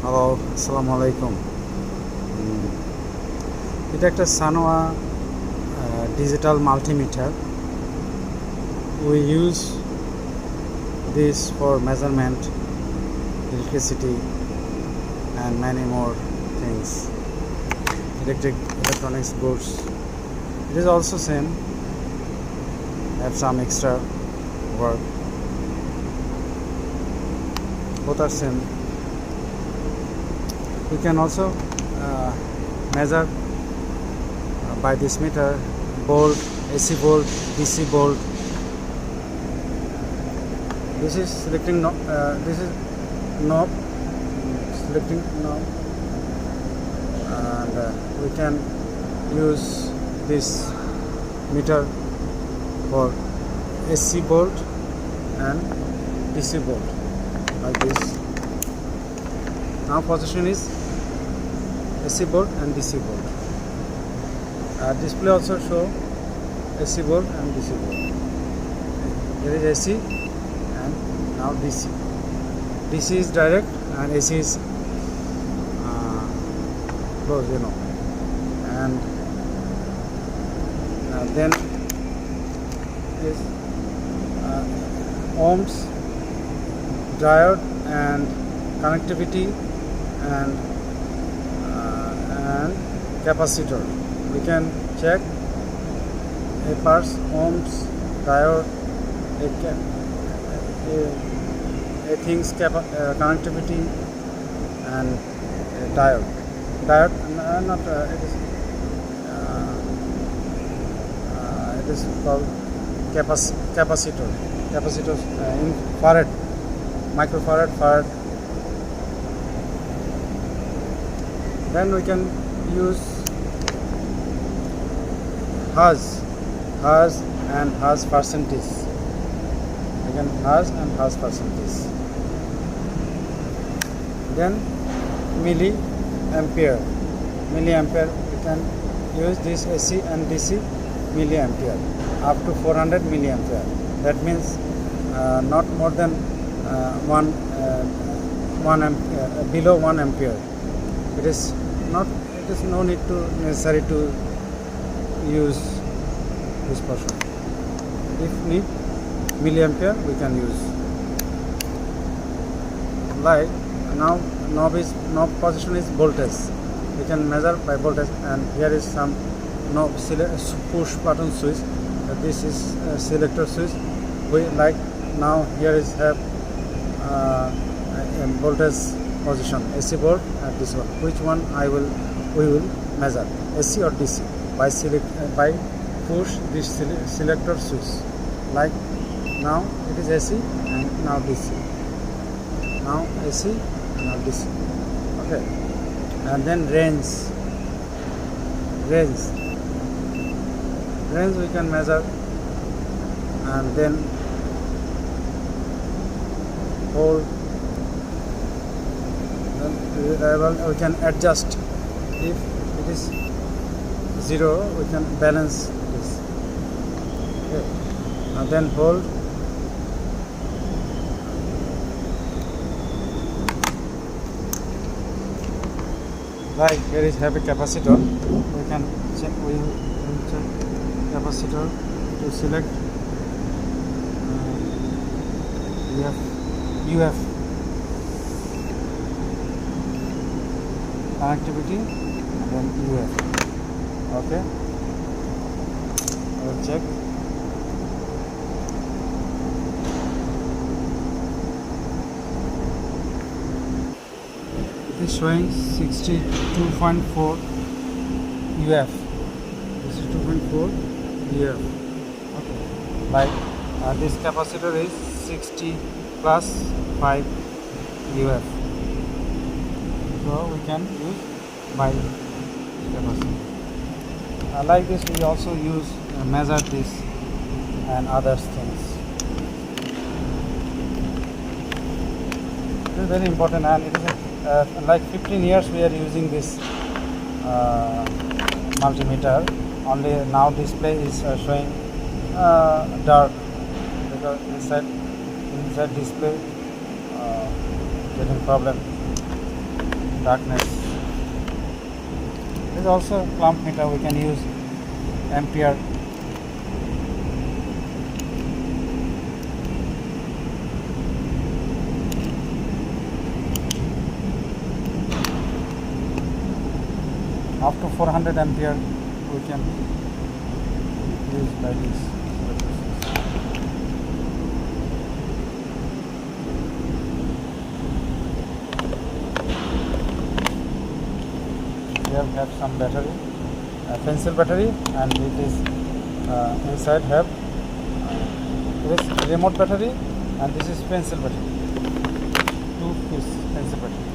Hello, আসসালামু আলাইকুম। এটা একটা সানোয়া digital multimeter. We use this for measurement, electricity, and many more things. Electronics goods. It is also same. Have some extra work. Both are same. We can also measure by this meter volt, AC volt, DC volt. This is selecting knob. This is knob, selecting knob, and we can use this meter for AC volt and DC volt like this. Now position is AC volt and DC volt. Display also show AC volt and DC volt. Here is AC and now DC. DC is direct and AC is close, and then is ohms, diode, and connectivity, and capacitor. We can check a parts, ohms, diode, a things connectivity, and diode. It is called capacitor. Capacitor in farad, microfarad, farad. Then we can use Hz and Hz percentage. Again, Hz and Hz percentage. Then milliampere. We can use this AC and DC milliampere up to 400 milliampere. That means not more than one ampere, below 1 ampere. It is no need to necessary to use this portion. If need milliampere, we can use. Like now, knob position is voltage. We can measure by voltage, and here is some knob push button switch. This is selector switch. We like now here is have voltage position, AC volt and this one. Which one we will measure, AC or DC? By push this selector switch. Like now it is AC and now DC. Now AC and now DC. Okay. And then range we can measure, and then hold. Then we can adjust. If it is 0, we can balance this. Okay. And then hold. Like here is have a capacitor. We can check. We will check capacitor to select. UF connectivity, and then UF. Okay. I will check. It is showing 62.4 UF. This is 2.4 UF. Okay. Like this capacitor is 60 plus 5 UF. So we can use by capacitor. Like this, we also use measure this and other things. It is very important, and it is like 15 years we are using this multimeter. Only now display is showing dark because inside display getting problem. darkness. This is also clamp meter. We can use ampere. Up to 400 ampere we can use by this. Here have some battery, pencil battery, and it is inside have this remote battery, and this is pencil battery, 2 piece pencil battery.